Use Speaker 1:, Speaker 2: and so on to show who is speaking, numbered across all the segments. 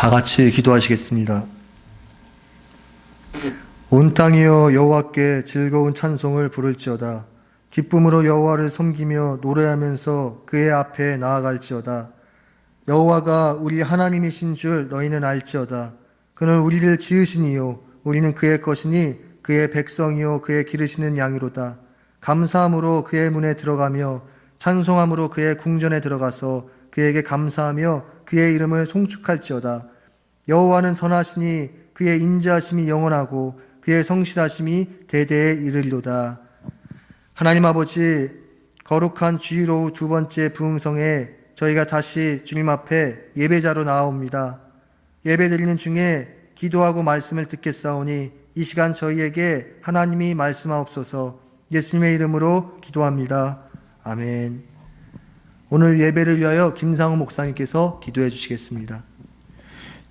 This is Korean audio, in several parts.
Speaker 1: 다 같이 기도하시겠습니다. 온 땅이여 여호와께 즐거운 찬송을 부를지어다. 기쁨으로 여호와를 섬기며 노래하면서 그의 앞에 나아갈지어다. 여호와가 우리 하나님이신 줄 너희는 알지어다. 그는 우리를 지으시니요 우리는 그의 것이니 그의 백성이요 그의 기르시는 양이로다. 감사함으로 그의 문에 들어가며 찬송함으로 그의 궁전에 들어가서 그에게 감사하며 그의 이름을 송축할지어다. 여호와는 선하시니 그의 인자하심이 영원하고 그의 성실하심이 대대에 이르리로다. 하나님 아버지, 거룩한 주일 오후 두 번째 부흥성에 저희가 다시 주님 앞에 예배자로 나아옵니다. 예배드리는 중에 기도하고 말씀을 듣겠사오니 이 시간 저희에게 하나님이 말씀하옵소서. 예수님의 이름으로 기도합니다. 아멘. 오늘 예배를 위하여 김상우 목사님께서 기도해 주시겠습니다.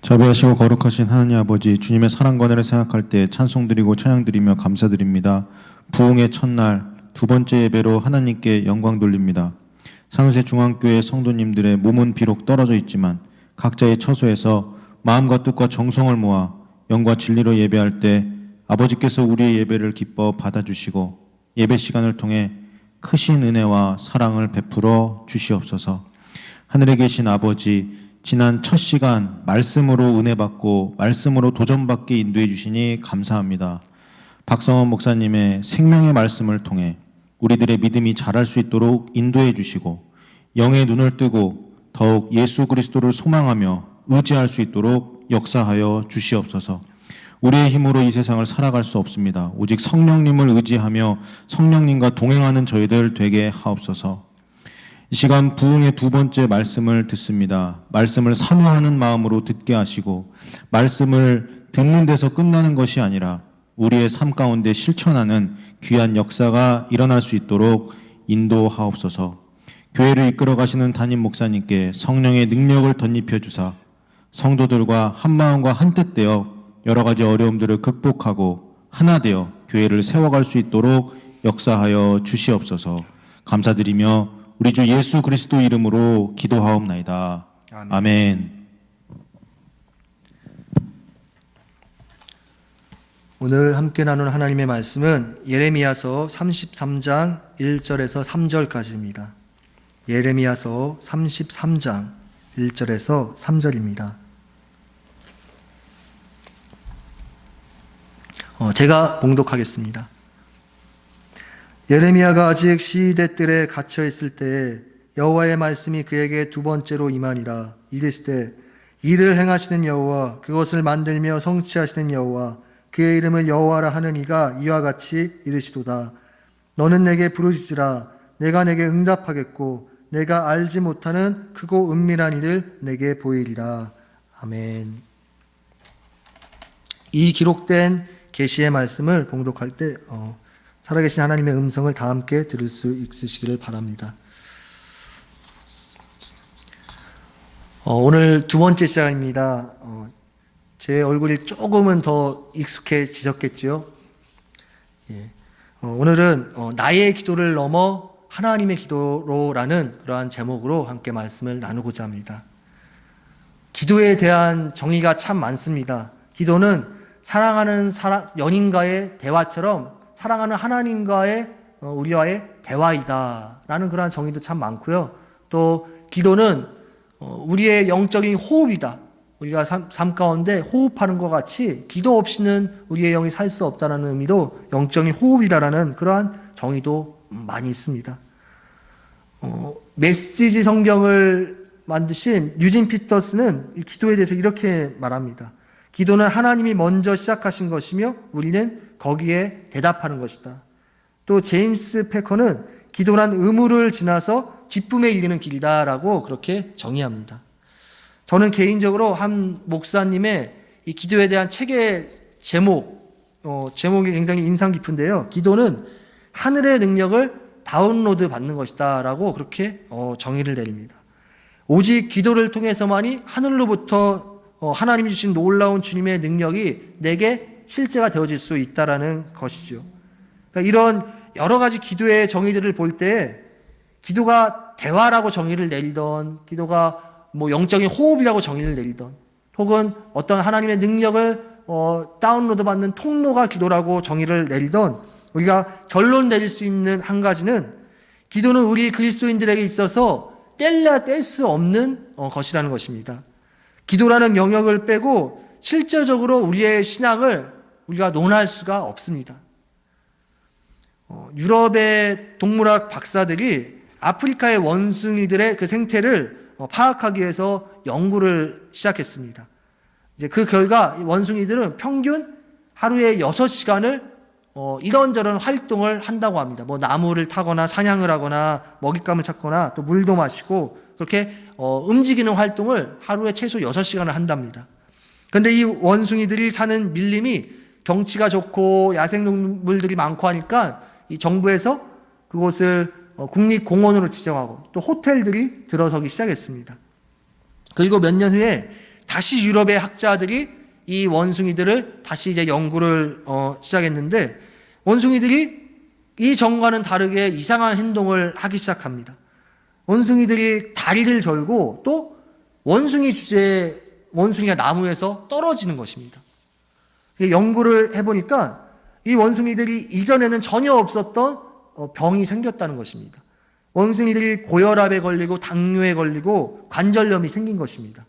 Speaker 2: 자비하시고 거룩하신 하나님 아버지, 주님의 사랑과 은혜를 생각할 때 찬송드리고 찬양드리며 감사드립니다. 부흥의 첫날 두 번째 예배로 하나님께 영광 돌립니다. 산호세 중앙교회 성도님들의 몸은 비록 떨어져 있지만 각자의 처소에서 마음과 뜻과 정성을 모아 영과 진리로 예배할 때 아버지께서 우리의 예배를 기뻐 받아주시고 예배 시간을 통해 크신 은혜와 사랑을 베풀어 주시옵소서. 하늘에 계신 아버지, 지난 첫 시간 말씀으로 은혜 받고 말씀으로 도전받게 인도해 주시니 감사합니다. 박성원 목사님의 생명의 말씀을 통해 우리들의 믿음이 자랄 수 있도록 인도해 주시고 영의 눈을 뜨고 더욱 예수 그리스도를 소망하며 의지할 수 있도록 역사하여 주시옵소서. 우리의 힘으로 이 세상을 살아갈 수 없습니다. 오직 성령님을 의지하며 성령님과 동행하는 저희들 되게 하옵소서. 이 시간 부흥의 두 번째 말씀을 듣습니다. 말씀을 사모하는 마음으로 듣게 하시고 말씀을 듣는 데서 끝나는 것이 아니라 우리의 삶 가운데 실천하는 귀한 역사가 일어날 수 있도록 인도하옵소서. 교회를 이끌어 가시는 담임 목사님께 성령의 능력을 덧입혀 주사 성도들과 한 마음과 한 뜻 되어 여러 가지 어려움들을 극복하고 하나 되어 교회를 세워갈 수 있도록 역사하여 주시옵소서. 감사드리며 우리 주 예수 그리스도 이름으로 기도하옵나이다. 아멘.
Speaker 1: 오늘 함께 나눈 하나님의 말씀은 예레미야서 33장 1절에서 3절까지입니다. 예레미야서 33장 1절에서 3절입니다. 제가 봉독하겠습니다. 예레미야가 아직 시위대 뜰에 갇혀 있을 때에 여호와의 말씀이 그에게 두 번째로 임하니라. 이르시되 이를 행하시는 여호와, 그것을 만들며 성취하시는 여호와, 그의 이름을 여호와라 하는 이가 이와 같이 이르시도다. 너는 내게 부르짖으라. 내가 내게 응답하겠고 내가 알지 못하는 크고 은밀한 일을 내게 보이리라. 아멘. 이 기록된 계시의 말씀을 봉독할 때 살아계신 하나님의 음성을 다 함께 들을 수 있으시기를 바랍니다. 오늘 두 번째 시간입니다. 제 얼굴이 조금은 더 익숙해지셨겠죠? 예. 오늘은 나의 기도를 넘어 하나님의 기도로라는 그러한 제목으로 함께 말씀을 나누고자 합니다. 기도에 대한 정의가 참 많습니다. 기도는 사랑하는 연인과의 대화처럼 사랑하는 하나님과의 우리와의 대화이다라는 그러한 정의도 참 많고요. 또 기도는 우리의 영적인 호흡이다. 우리가 삶 가운데 호흡하는 것 같이 기도 없이는 우리의 영이 살 수 없다는 의미로 영적인 호흡이다라는 그러한 정의도 많이 있습니다. 메시지 성경을 만드신 유진 피터스는 기도에 대해서 이렇게 말합니다. 기도는 하나님이 먼저 시작하신 것이며 우리는 거기에 대답하는 것이다. 또 제임스 패커는 기도란 의무를 지나서 기쁨에 이르는 길이다라고 그렇게 정의합니다. 저는 개인적으로 한 목사님의 이 기도에 대한 책의 제목이 굉장히 인상 깊은데요. 기도는 하늘의 능력을 다운로드 받는 것이다 라고 그렇게 정의를 내립니다. 오직 기도를 통해서만이 하늘로부터 하나님이 주신 놀라운 주님의 능력이 내게 실제가 되어질 수 있다라는 것이죠. 그러니까 이런 여러 가지 기도의 정의들을 볼 때 기도가 대화라고 정의를 내리던 기도가 영적인 호흡이라고 정의를 내리던 혹은 어떤 하나님의 능력을 다운로드 받는 통로가 기도라고 정의를 내리던, 우리가 결론 내릴 수 있는 한 가지는 기도는 우리 그리스도인들에게 있어서 뗄래야 뗄 수 없는 것이라는 것입니다. 기도라는 영역을 빼고 실질적으로 우리의 신앙을 우리가 논할 수가 없습니다. 유럽의 동물학 박사들이 아프리카의 원숭이들의 그 생태를 파악하기 위해서 연구를 시작했습니다. 이제 그 결과 원숭이들은 평균 하루에 6시간을 이런저런 활동을 한다고 합니다. 뭐 나무를 타거나 사냥을 하거나 먹잇감을 찾거나 또 물도 마시고 그렇게 움직이는 활동을 하루에 최소 6시간을 한답니다. 그런데 이 원숭이들이 사는 밀림이 경치가 좋고 야생동물들이 많고 하니까 이 정부에서 그곳을 국립공원으로 지정하고 또 호텔들이 들어서기 시작했습니다. 그리고 몇 년 후에 다시 유럽의 학자들이 이 원숭이들을 다시 이제 연구를 시작했는데, 원숭이들이 이 전과는 다르게 이상한 행동을 하기 시작합니다. 원숭이들이 다리를 절고 또 원숭이 주제에 원숭이가 나무에서 떨어지는 것입니다. 연구를 해보니까 이 원숭이들이 이전에는 전혀 없었던 병이 생겼다는 것입니다. 원숭이들이 고혈압에 걸리고 당뇨에 걸리고 관절염이 생긴 것입니다.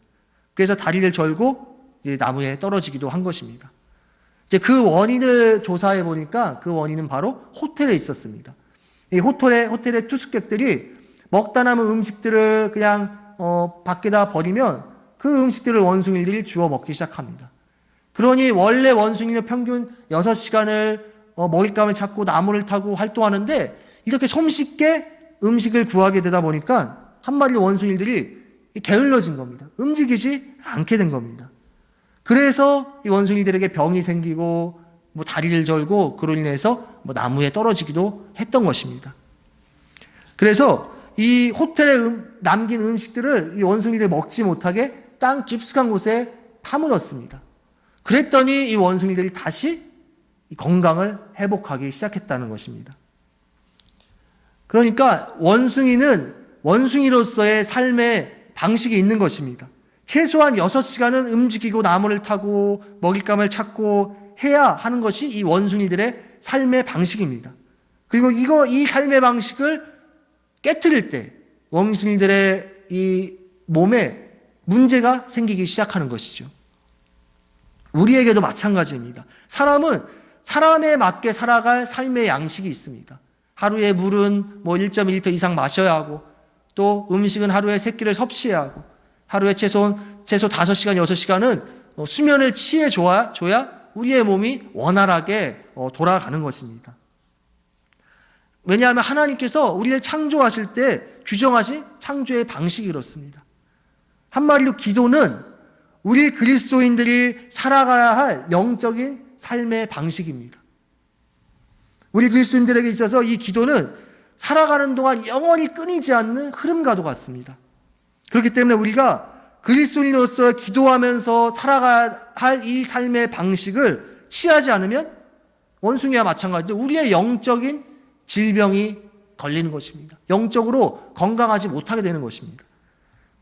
Speaker 1: 그래서 다리를 절고 나무에 떨어지기도 한 것입니다. 이제 그 원인을 조사해 보니까 그 원인은 바로 호텔에 있었습니다. 이 호텔의 투숙객들이 먹다 남은 음식들을 그냥 밖에다 버리면 그 음식들을 원숭이들이 주워 먹기 시작합니다. 그러니 원래 원숭이는 평균 6시간을 먹잇감을 찾고 나무를 타고 활동하는데 이렇게 손쉽게 음식을 구하게 되다 보니까 한 마리 원숭이들이 게을러진 겁니다. 움직이지 않게 된 겁니다. 그래서 이 원숭이들에게 병이 생기고 뭐 다리를 절고 그로 인해서 뭐 나무에 떨어지기도 했던 것입니다. 그래서 이 호텔에 남긴 음식들을 이 원숭이들이 먹지 못하게 땅 깊숙한 곳에 파묻었습니다. 그랬더니 이 원숭이들이 다시 건강을 회복하기 시작했다는 것입니다. 그러니까 원숭이는 원숭이로서의 삶의 방식이 있는 것입니다. 최소한 6시간은 움직이고 나무를 타고 먹잇감을 찾고 해야 하는 것이 이 원숭이들의 삶의 방식입니다. 그리고 이 삶의 방식을 깨트릴 때 원숭이들의 이 몸에 문제가 생기기 시작하는 것이죠. 우리에게도 마찬가지입니다. 사람은 사람에 맞게 살아갈 삶의 양식이 있습니다. 하루에 물은 뭐 1.1리터 이상 마셔야 하고, 또 음식은 하루에 3끼를 섭취해야 하고, 하루에 최소 5시간, 6시간은 수면을 취해줘야 우리의 몸이 원활하게 돌아가는 것입니다. 왜냐하면 하나님께서 우리를 창조하실 때 규정하신 창조의 방식이 이렇습니다. 한마디로 기도는 우리 그리스도인들이 살아가야 할 영적인 삶의 방식입니다. 우리 그리스도인들에게 있어서 이 기도는 살아가는 동안 영원히 끊이지 않는 흐름과도 같습니다. 그렇기 때문에 우리가 그리스도인으로서 기도하면서 살아가야 할 이 삶의 방식을 취하지 않으면 원숭이와 마찬가지로 우리의 영적인 질병이 걸리는 것입니다. 영적으로 건강하지 못하게 되는 것입니다.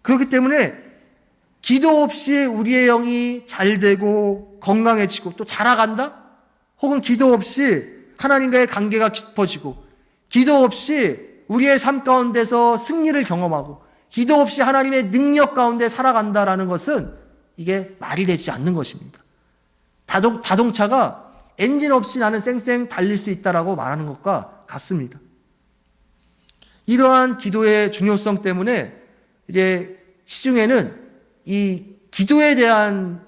Speaker 1: 그렇기 때문에 기도 없이 우리의 영이 잘 되고 건강해지고 또 자라간다? 혹은 기도 없이 하나님과의 관계가 깊어지고, 기도 없이 우리의 삶 가운데서 승리를 경험하고, 기도 없이 하나님의 능력 가운데 살아간다라는 것은 이게 말이 되지 않는 것입니다. 자동차가 엔진 없이 나는 쌩쌩 달릴 수 있다라고 말하는 것과 같습니다. 이러한 기도의 중요성 때문에 이제 시중에는 이 기도에 대한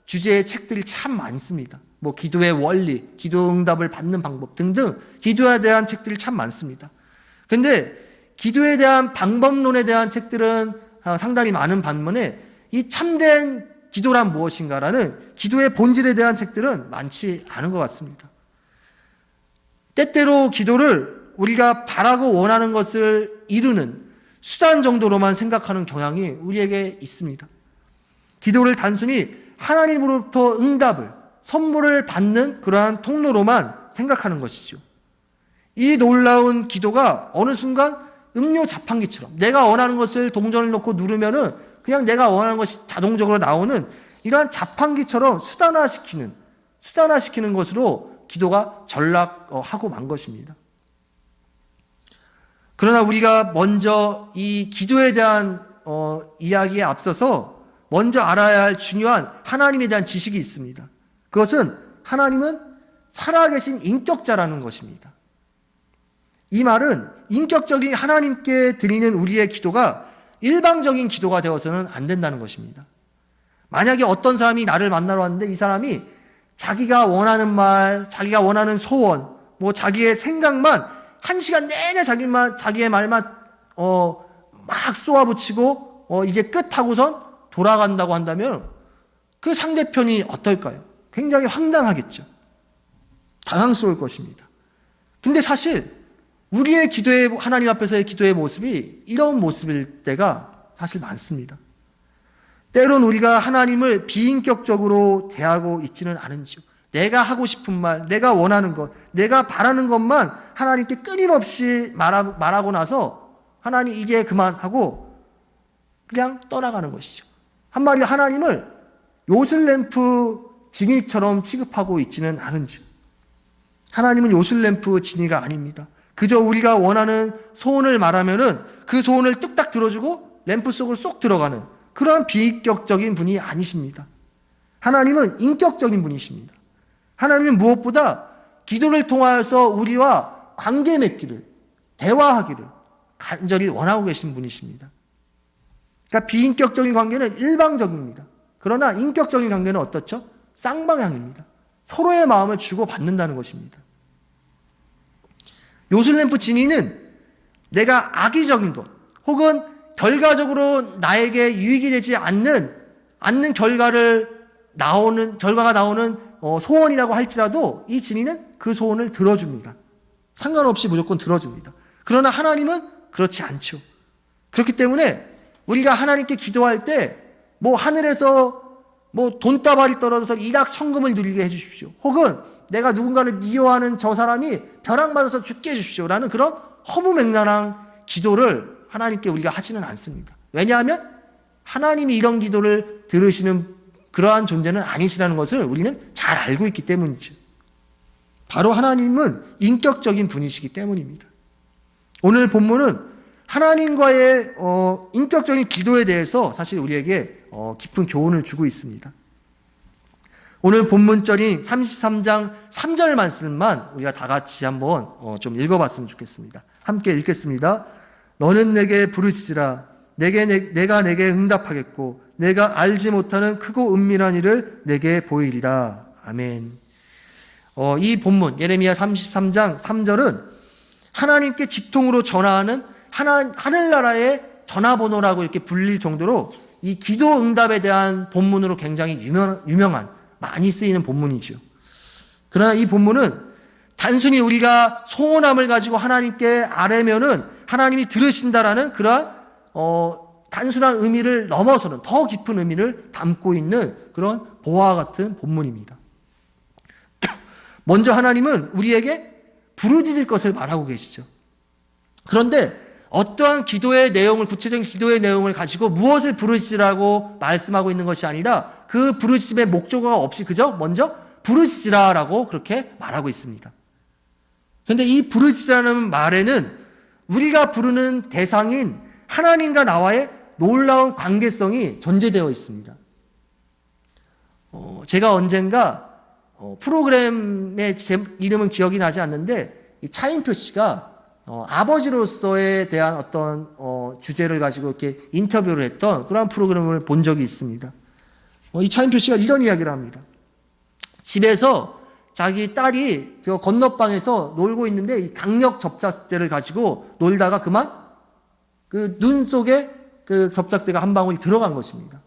Speaker 1: 주제의 책들이 참 많습니다. 뭐 기도의 원리, 기도 응답을 받는 방법 등등 기도에 대한 책들이 참 많습니다. 근데 기도에 대한 방법론에 대한 책들은 상당히 많은 반면에 이 참된 기도란 무엇인가라는 기도의 본질에 대한 책들은 많지 않은 것 같습니다. 때때로 기도를 우리가 바라고 원하는 것을 이루는 수단 정도로만 생각하는 경향이 우리에게 있습니다. 기도를 단순히 하나님으로부터 응답을, 선물을 받는 그러한 통로로만 생각하는 것이죠. 이 놀라운 기도가 어느 순간 음료 자판기처럼 내가 원하는 것을 동전을 넣고 누르면은 그냥 내가 원하는 것이 자동적으로 나오는 이러한 자판기처럼 수단화시키는 것으로 기도가 전락하고 만 것입니다. 그러나 우리가 먼저 이 기도에 대한 이야기에 앞서서 먼저 알아야 할 중요한 하나님에 대한 지식이 있습니다. 그것은 하나님은 살아계신 인격자라는 것입니다. 이 말은 인격적인 하나님께 드리는 우리의 기도가 일방적인 기도가 되어서는 안 된다는 것입니다. 만약에 어떤 사람이 나를 만나러 왔는데 이 사람이 자기가 원하는 말, 자기가 원하는 소원, 자기의 생각만 1시간 내내 자기의 말만 막 쏘아붙이고 이제 끝하고선 돌아간다고 한다면 그 상대편이 어떨까요? 굉장히 황당하겠죠. 당황스러울 것입니다. 근데 사실 우리의 하나님 앞에서의 기도의 모습이 이런 모습일 때가 사실 많습니다. 때론 우리가 하나님을 비인격적으로 대하고 있지는 않은지요. 내가 하고 싶은 말, 내가 원하는 것, 내가 바라는 것만 하나님께 끊임없이 말하고 나서 하나님 이제 그만하고 그냥 떠나가는 것이죠. 한마디로 하나님을 요술램프 진이처럼 취급하고 있지는 않은지요. 하나님은 요술램프 진이가 아닙니다. 그저 우리가 원하는 소원을 말하면은 그 소원을 뚝딱 들어주고 램프 속으로 쏙 들어가는 그런 비인격적인 분이 아니십니다. 하나님은 인격적인 분이십니다. 하나님은 무엇보다 기도를 통하여서 우리와 관계 맺기를, 대화하기를 간절히 원하고 계신 분이십니다. 그러니까 비인격적인 관계는 일방적입니다. 그러나 인격적인 관계는 어떻죠? 쌍방향입니다. 서로의 마음을 주고받는다는 것입니다. 요술램프 진이는 내가 악의적인 것 혹은 결과적으로 나에게 유익이 되지 않는 결과가 나오는 소원이라고 할지라도 이 진이는 그 소원을 들어줍니다. 상관없이 무조건 들어줍니다. 그러나 하나님은 그렇지 않죠. 그렇기 때문에 우리가 하나님께 기도할 때 하늘에서 돈다발이 떨어져서 일확천금을 누리게 해주십시오. 혹은 내가 누군가를 미워하는 저 사람이 벼락 맞아서 죽게 해주십시오라는 그런 허무맹랑한 기도를 하나님께 우리가 하지는 않습니다. 왜냐하면 하나님이 이런 기도를 들으시는 그러한 존재는 아니시라는 것을 우리는 잘 알고 있기 때문이죠. 바로 하나님은 인격적인 분이시기 때문입니다. 오늘 본문은 하나님과의 인격적인 기도에 대해서 사실 우리에게 깊은 교훈을 주고 있습니다. 오늘 본문절인 33장 3절 말씀만 우리가 다 같이 한번 좀 읽어봤으면 좋겠습니다. 함께 읽겠습니다. 너는 내게 부르짖으라. 내가 내게 응답하겠고 내가 알지 못하는 크고 은밀한 일을 내게 보이리라. 아멘. 이 본문 예레미야 33장 3절은 하나님께 직통으로 전화하는 하늘나라의 전화번호라고 이렇게 불릴 정도로 이 기도 응답에 대한 본문으로 굉장히 유명한 많이 쓰이는 본문이죠. 그러나 이 본문은 단순히 우리가 소원함을 가지고 하나님께 아뢰면은 하나님이 들으신다라는 그러한 단순한 의미를 넘어서는 더 깊은 의미를 담고 있는 그런 보화와 같은 본문입니다. 먼저 하나님은 우리에게 부르짖을 것을 말하고 계시죠. 그런데 어떠한 구체적인 기도의 내용을 가지고 무엇을 부르짖으라고 말씀하고 있는 것이 아니라 그 부르짖음의 목적어가 없이 그저 먼저 부르짖으라라고 그렇게 말하고 있습니다. 그런데 이 부르짖으라는 말에는 우리가 부르는 대상인 하나님과 나와의 놀라운 관계성이 전제되어 있습니다. 제가 언젠가 프로그램의 이름은 기억이 나지 않는데 이 차인표 씨가 아버지로서에 대한 어떤 주제를 가지고 이렇게 인터뷰를 했던 그런 프로그램을 본 적이 있습니다. 이 차인표 씨가 이런 이야기를 합니다. 집에서 자기 딸이 저 건너방에서 놀고 있는데 이 강력 접착제를 가지고 놀다가 그만 그 눈 속에 그 접착제가 한 방울이 들어간 것입니다.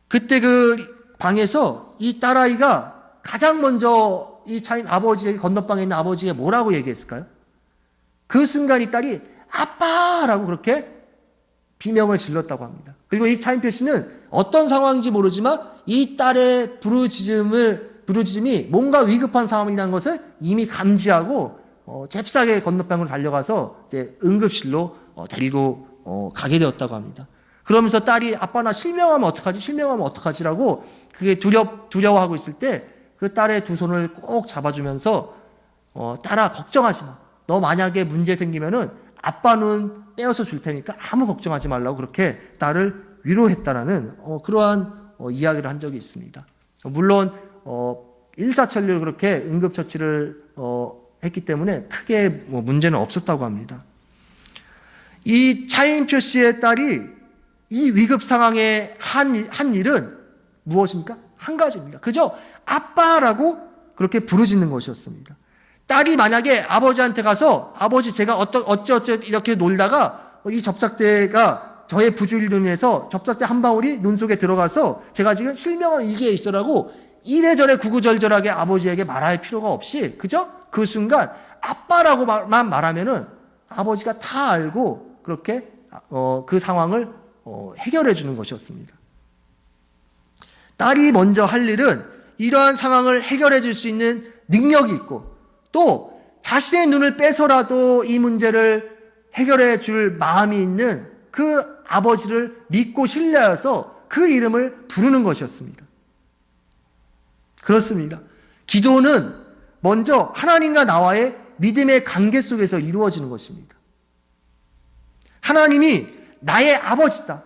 Speaker 1: 그때 그 방에서 이 딸아이가 가장 먼저 이 아버지의 건너방에 있는 아버지에게 뭐라고 얘기했을까요? 그 순간 이 딸이 아빠라고 그렇게 비명을 질렀다고 합니다. 그리고 이 차인표 씨는 어떤 상황인지 모르지만 이 딸의 부르짖음이 뭔가 위급한 상황이라는 것을 이미 감지하고 잽싸게 건너방으로 달려가서 이제 응급실로 데리고 가게 되었다고 합니다.
Speaker 3: 그러면서 딸이 아빠 나 실명하면 어떡하지? 실명하면 어떡하지라고 그게 두려워하고 있을 때 그 딸의 두 손을 꼭 잡아주면서 딸아 걱정하지 마. 너 만약에 문제 생기면은 아빠는 빼어서 줄 테니까 아무 걱정하지 말라고 그렇게 딸을 위로했다라는 그러한 이야기를 한 적이 있습니다. 물론 일사천리로 그렇게 응급처치를 했기 때문에 크게 문제는 없었다고 합니다. 이 차인표 씨의 딸이 이 위급 상황에 한 일은 무엇입니까? 한 가지입니다. 그저 아빠라고 그렇게 부르짖는 것이었습니다. 딸이 만약에 아버지한테 가서 아버지 제가 어쩌 이렇게 놀다가 이 접착대가 저의 부주의로 인해서 접착대 한 방울이 눈 속에 들어가서 제가 지금 실명을 이기에 있어라고 이래저래 구구절절하게 아버지에게 말할 필요가 없이 그저 그 순간 아빠라고만 말하면은 아버지가 다 알고 그렇게 그 상황을 해결해 주는 것이었습니다. 딸이 먼저 할 일은 이러한 상황을 해결해 줄 수 있는 능력이 있고 또 자신의 눈을 빼서라도 이 문제를 해결해 줄 마음이 있는 그 아버지를 믿고 신뢰해서 그 이름을 부르는 것이었습니다. 그렇습니다. 기도는 먼저 하나님과 나와의 믿음의 관계 속에서 이루어지는 것입니다. 하나님이 나의 아버지다.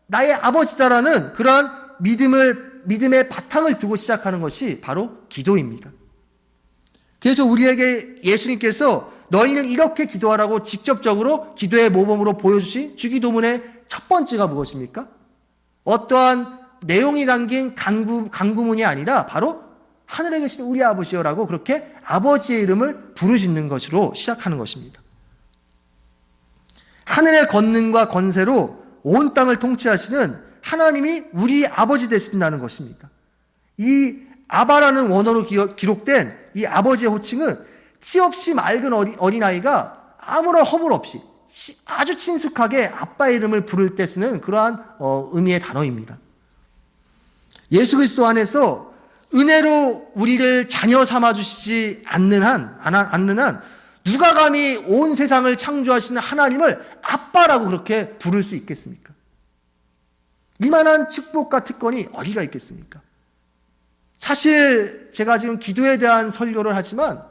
Speaker 3: 나의 아버지다라는 그러한 믿음의 바탕을 두고 시작하는 것이 바로 기도입니다. 그래서 우리에게 예수님께서 너희는 이렇게 기도하라고 직접적으로 기도의 모범으로 보여주신 주기도문의 첫 번째가 무엇입니까? 어떠한 내용이 담긴 간구문이 아니라 바로 하늘에 계신 우리 아버지여라고 그렇게 아버지의 이름을 부르짖는 것으로 시작하는 것입니다. 하늘의 권능과 권세로 온 땅을 통치하시는 하나님이 우리 아버지 되신다는 것입니다. 이 아바라는 원어로 기록된 이 아버지의 호칭은 치 없이 맑은 어린아이가 아무런 허물 없이 아주 친숙하게 아빠의 이름을 부를 때 쓰는 그러한 의미의 단어입니다. 예수 그리스도 안에서 은혜로 우리를 자녀 삼아주시지 않는 한 누가 감히 온 세상을 창조하시는 하나님을 아빠라고 그렇게 부를 수 있겠습니까? 이만한 축복과 특권이 어디가 있겠습니까? 사실 제가 지금 기도에 대한 설교를 하지만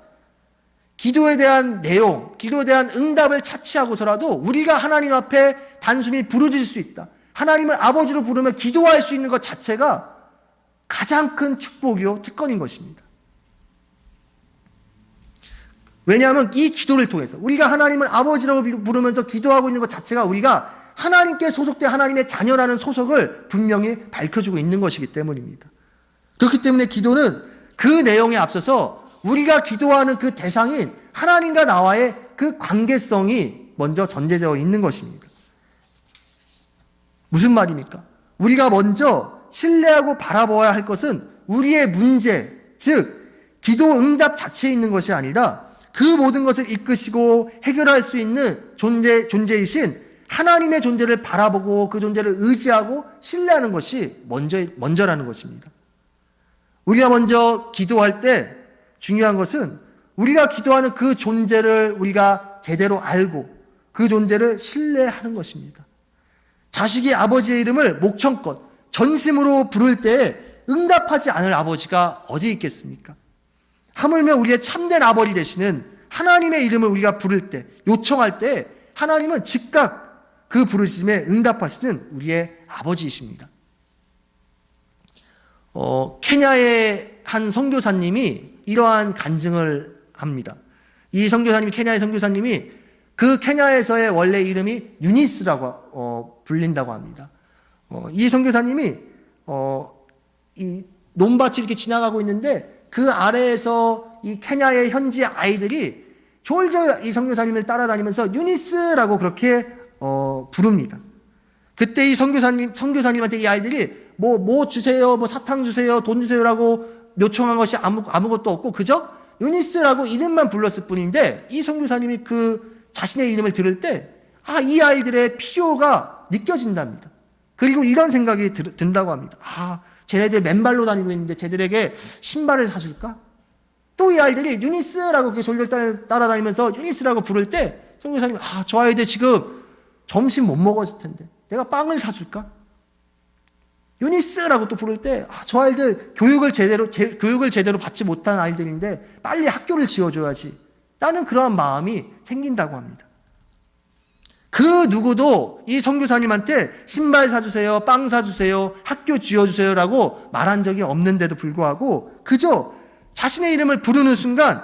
Speaker 3: 기도에 대한 내용, 기도에 대한 응답을 차치하고서라도 우리가 하나님 앞에 단순히 부르짖을 수 있다. 하나님을 아버지로 부르며 기도할 수 있는 것 자체가 가장 큰 축복이요 특권인 것입니다. 왜냐하면 이 기도를 통해서 우리가 하나님을 아버지라고 부르면서 기도하고 있는 것 자체가 우리가 하나님께 소속된 하나님의 자녀라는 소속을 분명히 밝혀주고 있는 것이기 때문입니다. 그렇기 때문에 기도는 그 내용에 앞서서 우리가 기도하는 그 대상인 하나님과 나와의 그 관계성이 먼저 전제되어 있는 것입니다. 무슨 말입니까? 우리가 먼저 신뢰하고 바라보아야 할 것은 우리의 문제, 즉 기도 응답 자체에 있는 것이 아니라 그 모든 것을 이끄시고 해결할 수 있는 존재이신 하나님의 존재를 바라보고 그 존재를 의지하고 신뢰하는 것이 먼저라는 것입니다. 우리가 먼저 기도할 때 중요한 것은 우리가 기도하는 그 존재를 우리가 제대로 알고 그 존재를 신뢰하는 것입니다. 자식이 아버지의 이름을 목청껏 전심으로 부를 때 응답하지 않을 아버지가 어디 있겠습니까? 하물며 우리의 참된 아버지 되시는 하나님의 이름을 우리가 부를 때, 요청할 때 하나님은 즉각 그 부르심에 응답하시는 우리의 아버지이십니다. 케냐의 한 선교사님이 이러한 간증을 합니다. 이 선교사님이 케냐의 선교사님이 그 케냐에서의 원래 이름이 유니스라고 불린다고 합니다. 이 선교사님이 이 논밭이 이렇게 지나가고 있는데 그 아래에서 이 케냐의 현지 아이들이 졸졸 이 선교사님을 따라다니면서 유니스라고 그렇게 부릅니다. 그때 이 선교사님한테 이 아이들이 뭐 주세요, 뭐 사탕 주세요, 돈 주세요라고 요청한 것이 아무것도 없고 그저 유니스라고 이름만 불렀을 뿐인데 이 선교사님이 그 자신의 이름을 들을 때 이 아이들의 필요가 느껴진답니다. 그리고 이런 생각이 든다고 합니다. 쟤네들 맨발로 다니고 있는데 쟤들에게 신발을 사줄까? 또 이 아이들이 유니스라고 그렇게 졸졸 따라다니면서 유니스라고 부를 때 선교사님이 저 아이들 지금 점심 못 먹었을 텐데 내가 빵을 사줄까? 유니스라고 또 부를 때, 저 아이들 교육을 제대로 받지 못한 아이들인데 빨리 학교를 지어줘야지. 라는 그러한 마음이 생긴다고 합니다. 그 누구도 이 선교사님한테 신발 사주세요, 빵 사주세요, 학교 지어주세요라고 말한 적이 없는데도 불구하고 그저 자신의 이름을 부르는 순간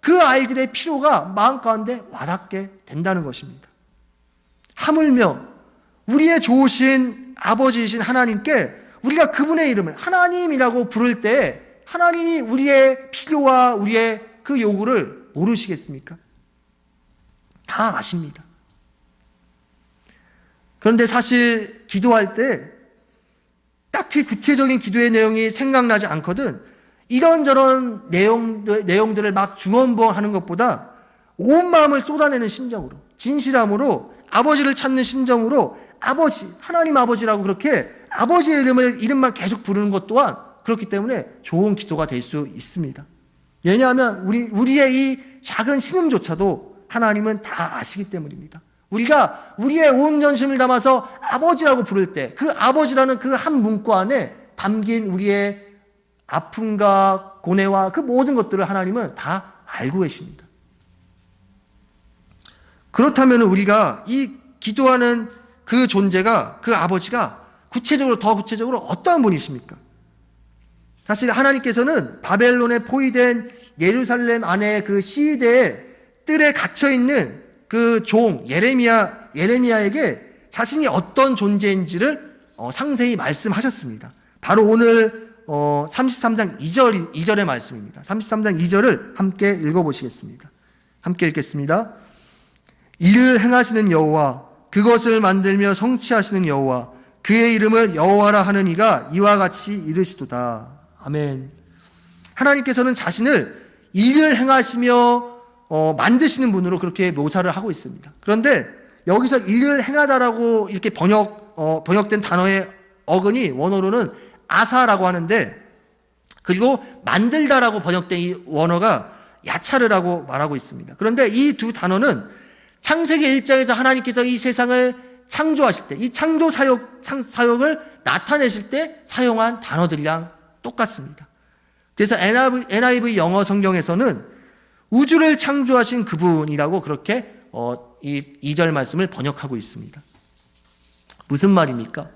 Speaker 3: 그 아이들의 필요가 마음 가운데 와닿게 된다는 것입니다. 하물며 우리의 좋으신 아버지이신 하나님께 우리가 그분의 이름을 하나님이라고 부를 때 하나님이 우리의 필요와 우리의 그 요구를 모르시겠습니까? 다 아십니다. 그런데 사실 기도할 때 딱히 구체적인 기도의 내용이 생각나지 않거든 이런저런 내용들을 막 중언부언하는 것보다 온 마음을 쏟아내는 심정으로 진실함으로 아버지를 찾는 심정으로 아버지, 하나님 아버지라고 그렇게 아버지의 이름만 계속 부르는 것 또한 그렇기 때문에 좋은 기도가 될 수 있습니다. 왜냐하면 우리의 이 작은 신음조차도 하나님은 다 아시기 때문입니다. 우리가 우리의 온 전심을 담아서 아버지라고 부를 때 그 아버지라는 그 한 문구 안에 담긴 우리의 아픔과 고뇌와 그 모든 것들을 하나님은 다 알고 계십니다. 그렇다면 우리가 이 기도하는 그 존재가 그 아버지가 더 구체적으로 어떠한 분이십니까? 사실 하나님께서는 바벨론에 포위된 예루살렘 안에 그 시위대의 뜰에 갇혀있는 그 종 예레미야에게 자신이 어떤 존재인지를 상세히 말씀하셨습니다. 바로 오늘 33장 2절의 말씀입니다. 33장 2절을 함께 읽어보시겠습니다. 함께 읽겠습니다. 이를 행하시는 여호와 그것을 만들며 성취하시는 여호와 그의 이름을 여호와라 하는 이가 이와 같이 이르시도다. 아멘. 하나님께서는 자신을 일을 행하시며 만드시는 분으로 그렇게 묘사를 하고 있습니다. 그런데 여기서 일을 행하다라고 이렇게 번역된 단어의 어근이 원어로는 아사라고 하는데 그리고 만들다라고 번역된 이 원어가 야차르라고 말하고 있습니다. 그런데 이 두 단어는 창세기 1장에서 하나님께서 이 세상을 창조하실 때 이 창조 사역을 나타내실 때 사용한 단어들이랑 똑같습니다. 그래서 NIV 영어 성경에서는 우주를 창조하신 그분이라고 그렇게 이 2절 말씀을 번역하고 있습니다. 무슨 말입니까?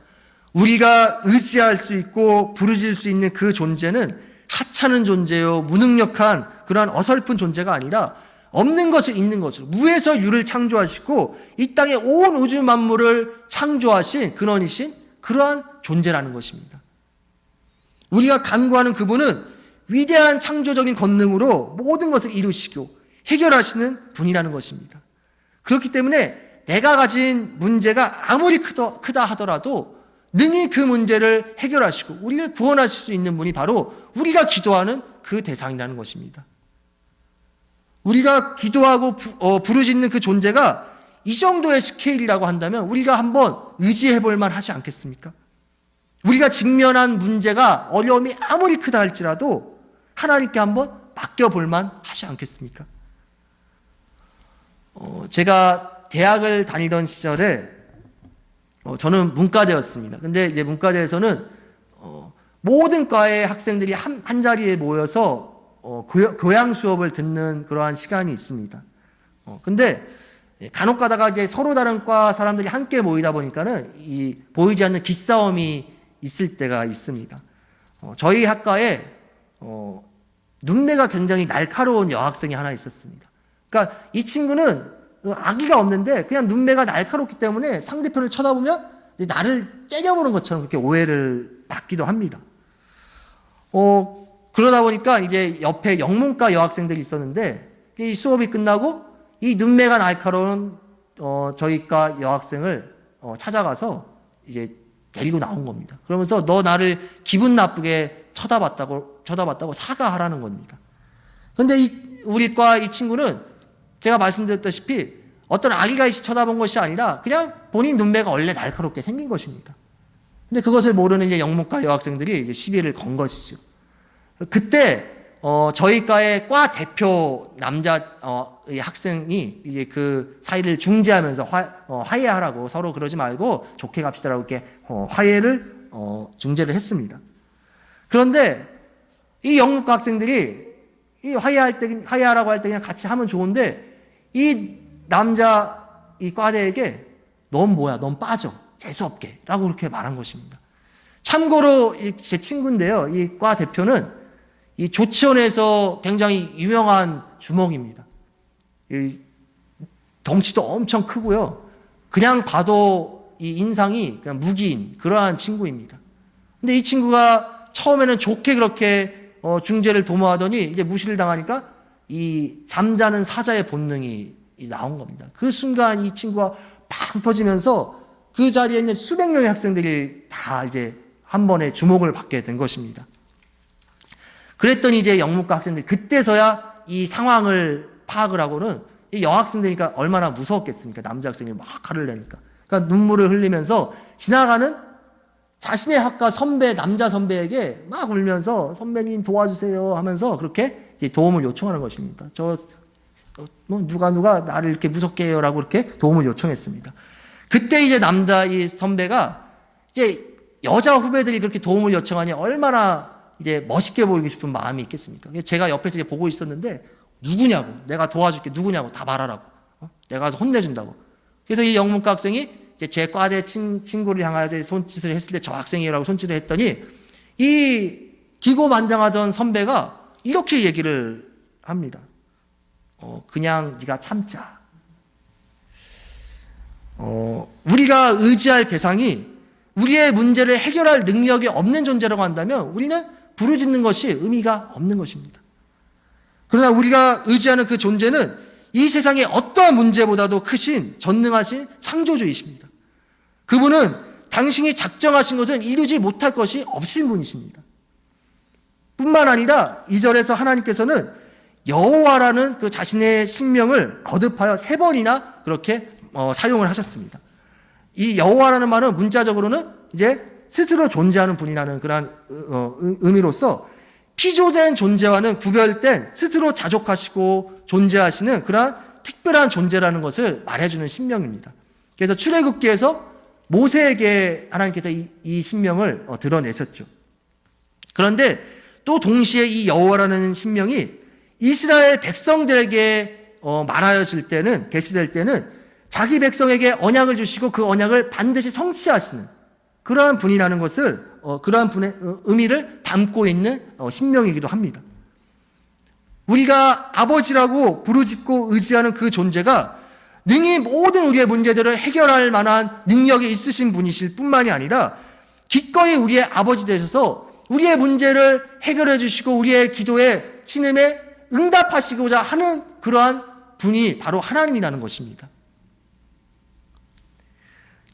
Speaker 3: 우리가 의지할 수 있고 부르질 수 있는 그 존재는 하찮은 존재요 무능력한 그러한 어설픈 존재가 아니라 없는 것을 있는 것으로 무에서 유를 창조하시고 이 땅의 온 우주 만물을 창조하신 근원이신 그러한 존재라는 것입니다. 우리가 간구하는 그분은 위대한 창조적인 권능으로 모든 것을 이루시고 해결하시는 분이라는 것입니다. 그렇기 때문에 내가 가진 문제가 아무리 크다 하더라도 능히 그 문제를 해결하시고 우리를 구원하실 수 있는 분이 바로 우리가 기도하는 그 대상이라는 것입니다. 우리가 기도하고 부르짖는 그 존재가 이 정도의 스케일이라고 한다면 우리가 한번 의지해 볼 만하지 않겠습니까? 우리가 직면한 문제가 어려움이 아무리 크다 할지라도 하나님께 한번 맡겨볼 만하지 않겠습니까? 제가 대학을 다니던 시절에 저는 문과대였습니다. 근데 이제 문과대에서는 모든 과의 학생들이 한 자리에 모여서 교양 수업을 듣는 그러한 시간이 있습니다. 근데 간혹 가다가 이제 서로 다른 과 사람들이 함께 모이다 보니까는 이 보이지 않는 기싸움이 있을 때가 있습니다. 저희 학과에 눈매가 굉장히 날카로운 여학생이 하나 있었습니다. 그러니까 이 친구는 악의가 없는데 그냥 눈매가 날카롭기 때문에 상대편을 쳐다보면 나를 째려보는 것처럼 그렇게 오해를 받기도 합니다. 그러다 보니까 이제 옆에 영문과 여학생들이 있었는데 이 수업이 끝나고 이 눈매가 날카로운 저희과 여학생을 찾아가서 이제 데리고 나온 겁니다. 그러면서 너 나를 기분 나쁘게 쳐다봤다고 사과하라는 겁니다. 근데 우리과 이 친구는 제가 말씀드렸다시피 어떤 악의가 있이 쳐다본 것이 아니라 그냥 본인 눈매가 원래 날카롭게 생긴 것입니다. 근데 그것을 모르는 이제 영문과 여학생들이 이제 시비를 건 것이죠. 그때 저희 과의 과 대표 남자 이 학생이 이제 그 사이를 중재하면서 화해하라고, 서로 그러지 말고 좋게 갑시다라고 이렇게 화해를 중재를 했습니다. 그런데 이 영문과 학생들이 이 화해하라고 할 때 그냥 같이 하면 좋은데, 이 남자 이 과대에게 넌 뭐야, 넌 빠져, 재수없게 라고 그렇게 말한 것입니다. 참고로 제 친구인데요, 이 과 대표는 이 조치원에서 굉장히 유명한 주먹입니다. 이 덩치도 엄청 크고요, 그냥 봐도 이 인상이 그냥 무기인 그러한 친구입니다. 근데 이 친구가 처음에는 좋게 그렇게 중재를 도모하더니 이제 무시를 당하니까 이 잠자는 사자의 본능이 나온 겁니다. 그 순간 이 친구가 팡 터지면서 그 자리에 있는 수백 명의 학생들이 다 이제 한 번에 주목을 받게 된 것입니다. 그랬더니 이제 영문과 학생들이 그때서야 이 상황을 파악을 하고는, 이 여학생들이니까 얼마나 무서웠겠습니까? 남자 학생이 막 화를 내니까. 그러니까 눈물을 흘리면서 지나가는 자신의 학과 선배, 남자 선배에게 막 울면서 선배님 도와주세요 하면서 그렇게 이제 도움을 요청하는 것입니다. 누가 나를 이렇게 무섭게 해요라고 이렇게 도움을 요청했습니다. 그때 이제 남자 이 선배가 이제 여자 후배들이 그렇게 도움을 요청하니 얼마나 이제 멋있게 보이고 싶은 마음이 있겠습니까? 제가 옆에서 이제 보고 있었는데, 누구냐고, 내가 도와줄게, 누구냐고 다 말하라고, 내가 가서 혼내준다고. 그래서 이 영문과 학생이 이제 제 과대 친구를 향하여 손짓을 했을 때 저 학생이라고 손짓을 했더니, 이 기고만장하던 선배가 이렇게 얘기를 합니다. 그냥 네가 참자. 우리가 의지할 대상이 우리의 문제를 해결할 능력이 없는 존재라고 한다면 우리는 부르짖는 것이 의미가 없는 것입니다. 그러나 우리가 의지하는 그 존재는 이 세상의 어떠한 문제보다도 크신 전능하신 창조주이십니다. 그분은 당신이 작정하신 것은 이루지 못할 것이 없으신 분이십니다. 뿐만 아니라 2절에서 하나님께서는 여호와라는 그 자신의 신명을 거듭하여 3번이나 그렇게 사용을 하셨습니다. 이 여호와라는 말은 문자적으로는 이제 스스로 존재하는 분이라는 그런 의미로서 피조된 존재와는 구별된 스스로 자족하시고 존재하시는 그러한 특별한 존재라는 것을 말해주는 신명입니다. 그래서 출애굽기에서 모세에게 하나님께서 이 신명을 드러내셨죠. 그런데 또 동시에 이 여호와라는 신명이 이스라엘 백성들에게 말하여질 때는, 계시될 때는 자기 백성에게 언약을 주시고 그 언약을 반드시 성취하시는 그러한 분이라는 것을, 그러한 분의 의미를 담고 있는 신명이기도 합니다. 우리가 아버지라고 부르짖고 의지하는 그 존재가 능히 모든 우리의 문제들을 해결할 만한 능력이 있으신 분이실 뿐만이 아니라 기꺼이 우리의 아버지 되셔서 우리의 문제를 해결해 주시고 우리의 기도에 신음에 응답하시고자 하는 그러한 분이 바로 하나님이라는 것입니다.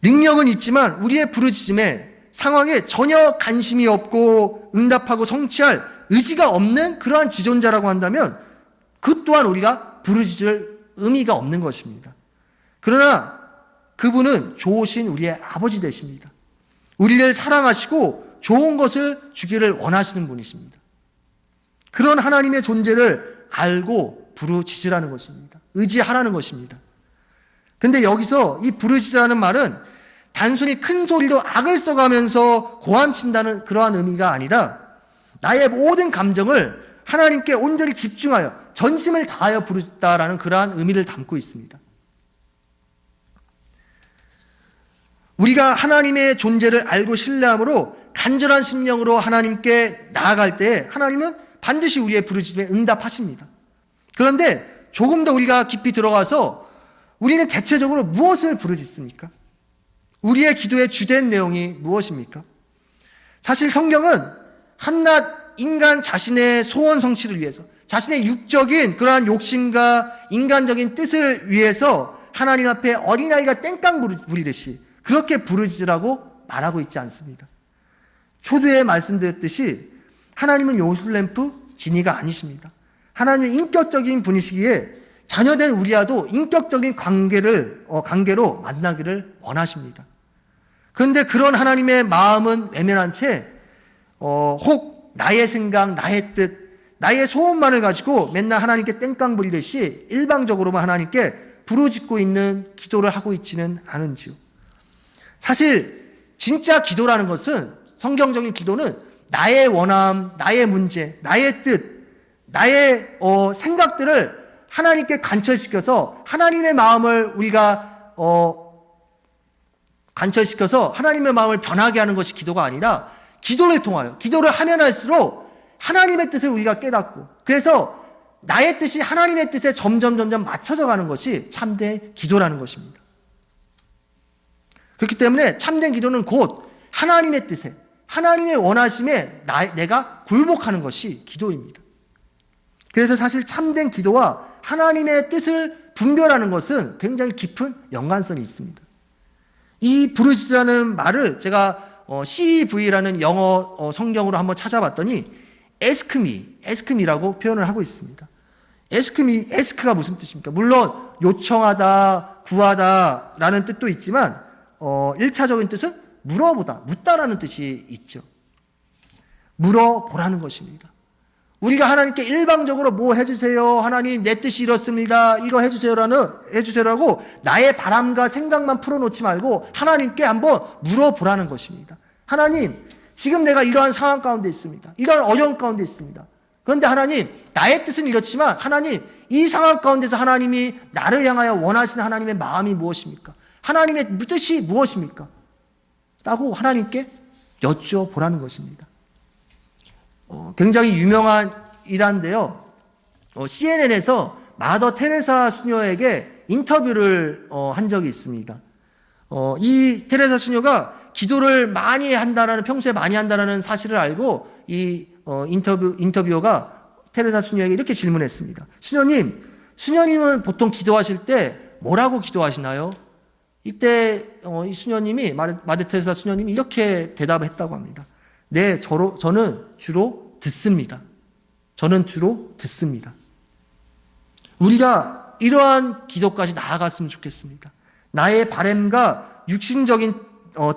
Speaker 3: 능력은 있지만 우리의 부르짖음에, 상황에 전혀 관심이 없고 응답하고 성취할 의지가 없는 그러한 지존자라고 한다면 그 또한 우리가 부르짖을 의미가 없는 것입니다. 그러나 그분은 좋으신 우리의 아버지 되십니다. 우리를 사랑하시고 좋은 것을 주기를 원하시는 분이십니다. 그런 하나님의 존재를 알고 부르짖으라는 것입니다. 의지하라는 것입니다. 근데 여기서 이 부르짖으라는 말은 단순히 큰 소리로 악을 써가면서 고함친다는 그러한 의미가 아니라 나의 모든 감정을 하나님께 온전히 집중하여 전심을 다하여 부르짖다라는 그러한 의미를 담고 있습니다. 우리가 하나님의 존재를 알고 신뢰함으로 간절한 심령으로 하나님께 나아갈 때 하나님은 반드시 우리의 부르짖음에 응답하십니다. 그런데 조금 더 우리가 깊이 들어가서 우리는 대체적으로 무엇을 부르짖습니까? 우리의 기도의 주된 내용이 무엇입니까? 사실 성경은 한낱 인간 자신의 소원 성취를 위해서, 자신의 육적인 그러한 욕심과 인간적인 뜻을 위해서 하나님 앞에 어린아이가 땡깡 부리듯이 그렇게 부르짖으라고 말하고 있지 않습니다. 초두에 말씀드렸듯이 하나님은 요술램프 지니가 아니십니다. 하나님은 인격적인 분이시기에 자녀된 우리와도 인격적인 관계로 만나기를 원하십니다. 그런데 그런 하나님의 마음은 외면한 채 혹 나의 생각, 나의 뜻, 나의 소원만을 가지고 맨날 하나님께 땡깡 부리듯이 일방적으로만 하나님께 부르짖고 있는 기도를 하고 있지는 않은지요. 사실 진짜 기도라는 것은, 성경적인 기도는 나의 원함, 나의 문제, 나의 뜻, 나의 생각들을 하나님께 관철시켜서 하나님의 마음을 우리가 관철시켜서 하나님의 마음을 변하게 하는 것이 기도가 아니라, 기도를 통하여, 기도를 하면 할수록 하나님의 뜻을 우리가 깨닫고, 그래서 나의 뜻이 하나님의 뜻에 점점 맞춰져 가는 것이 참된 기도라는 것입니다. 그렇기 때문에 참된 기도는 곧 하나님의 뜻에, 하나님의 원하심에 내가 굴복하는 것이 기도입니다. 그래서 사실 참된 기도와 하나님의 뜻을 분별하는 것은 굉장히 깊은 연관성이 있습니다. 이 부르짖으라는 말을 제가 CEV라는 영어 성경으로 한번 찾아봤더니 askme라고 표현을 하고 있습니다. ask가 무슨 뜻입니까? 물론 요청하다, 구하다라는 뜻도 있지만 1차적인 뜻은 물어보다, 묻다라는 뜻이 있죠. 물어보라는 것입니다. 우리가 하나님께 일방적으로 뭐 해주세요, 하나님 내 뜻이 이렇습니다, 이거 해주세요라고 나의 바람과 생각만 풀어놓지 말고 하나님께 한번 물어보라는 것입니다. 하나님, 지금 내가 이러한 상황 가운데 있습니다. 이러한 어려움 가운데 있습니다. 그런데 하나님, 나의 뜻은 이렇지만 하나님, 이 상황 가운데서 하나님이 나를 향하여 원하시는 하나님의 마음이 무엇입니까? 하나님의 뜻이 무엇입니까? 라고 하나님께 여쭤보라는 것입니다. 굉장히 유명한 일화인데요. CNN에서 마더 테레사 수녀에게 인터뷰를 한 적이 있습니다. 이 테레사 수녀가 기도를 많이 한다라는, 평소에 많이 한다라는 사실을 알고 이 인터뷰어가 테레사 수녀에게 이렇게 질문했습니다. 수녀님은 보통 기도하실 때 뭐라고 기도하시나요? 이때 이 수녀님이, 마더 테레사 수녀님이 이렇게 대답했다고 합니다. 네, 저는 주로 듣습니다. 저는 주로 듣습니다. 우리가 이러한 기도까지 나아갔으면 좋겠습니다. 나의 바램과 육신적인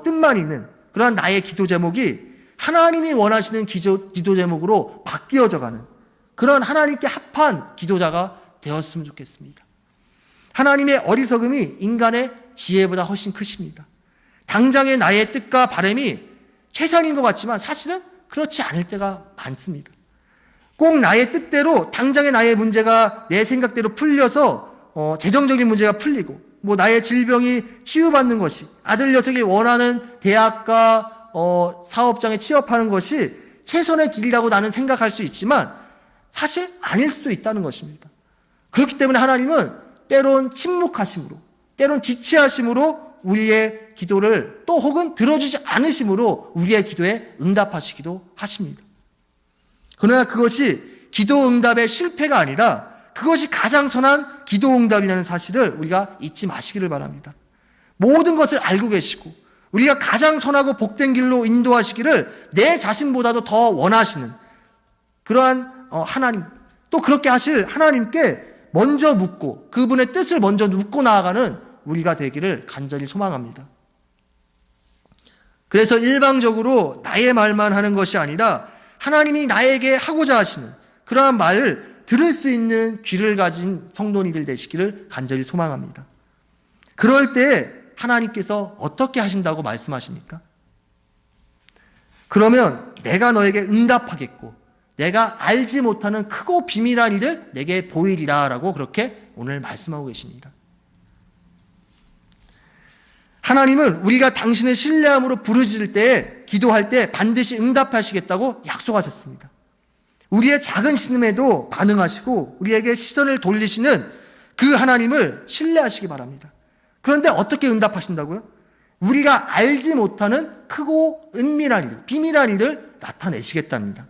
Speaker 3: 뜻만 있는 그러한 나의 기도 제목이 하나님이 원하시는 기도 제목으로 바뀌어져가는 그런 하나님께 합한 기도자가 되었으면 좋겠습니다. 하나님의 어리석음이 인간의 지혜보다 훨씬 크십니다. 당장의 나의 뜻과 바램이 최선인 것 같지만 사실은 그렇지 않을 때가 많습니다. 꼭 나의 뜻대로 당장의 나의 문제가 내 생각대로 풀려서 재정적인 문제가 풀리고 뭐 나의 질병이 치유받는 것이, 아들 녀석이 원하는 대학과 사업장에 취업하는 것이 최선의 길이라고 나는 생각할 수 있지만 사실 아닐 수도 있다는 것입니다. 그렇기 때문에 하나님은 때론 침묵하심으로, 때론 지체하심으로 우리의 기도를, 또 혹은 들어주지 않으심으로 우리의 기도에 응답하시기도 하십니다. 그러나 그것이 기도 응답의 실패가 아니라 그것이 가장 선한 기도 응답이라는 사실을 우리가 잊지 마시기를 바랍니다. 모든 것을 알고 계시고 우리가 가장 선하고 복된 길로 인도하시기를 내 자신보다도 더 원하시는 그러한 하나님, 또 그렇게 하실 하나님께 먼저 묻고 그분의 뜻을 먼저 묻고 나아가는 우리가 되기를 간절히 소망합니다. 그래서 일방적으로 나의 말만 하는 것이 아니라 하나님이 나에게 하고자 하시는 그러한 말을 들을 수 있는 귀를 가진 성도님들 되시기를 간절히 소망합니다. 그럴 때 하나님께서 어떻게 하신다고 말씀하십니까? 그러면 내가 너에게 응답하겠고 내가 알지 못하는 크고 비밀한 일을 내게 보이리라 라고 그렇게 오늘 말씀하고 계십니다. 하나님은 우리가 당신을 신뢰함으로 부르짖을 때, 기도할 때 반드시 응답하시겠다고 약속하셨습니다. 우리의 작은 신음에도 반응하시고 우리에게 시선을 돌리시는 그 하나님을 신뢰하시기 바랍니다. 그런데 어떻게 응답하신다고요? 우리가 알지 못하는 크고 은밀한 일, 비밀한 일을 나타내시겠답니다.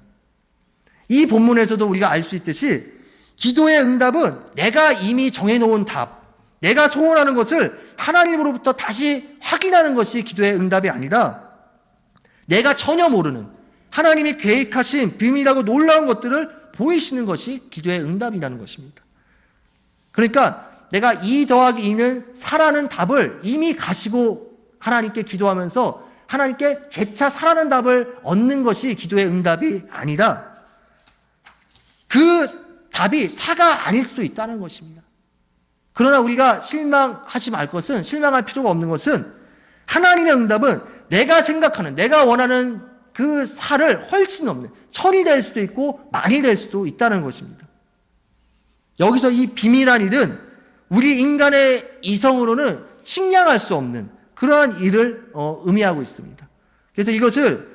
Speaker 3: 이 본문에서도 우리가 알 수 있듯이 기도의 응답은 내가 이미 정해놓은 답, 내가 소원하는 것을 하나님으로부터 다시 확인하는 것이 기도의 응답이 아니라 내가 전혀 모르는 하나님이 계획하신 비밀하고 놀라운 것들을 보이시는 것이 기도의 응답이라는 것입니다. 그러니까 내가 2 더하기 2는 4라는 답을 이미 가시고 하나님께 기도하면서 하나님께 재차 4라는 답을 얻는 것이 기도의 응답이 아니라 그 답이 사가 아닐 수도 있다는 것입니다. 그러나 우리가 실망하지 말 것은, 실망할 필요가 없는 것은 하나님의 응답은 내가 생각하는, 내가 원하는 그 사를 훨씬 넘는 천이 될 수도 있고 만이 될 수도 있다는 것입니다. 여기서 이 비밀한 일은 우리 인간의 이성으로는 측량할 수 없는 그러한 일을 의미하고 있습니다. 그래서 이것을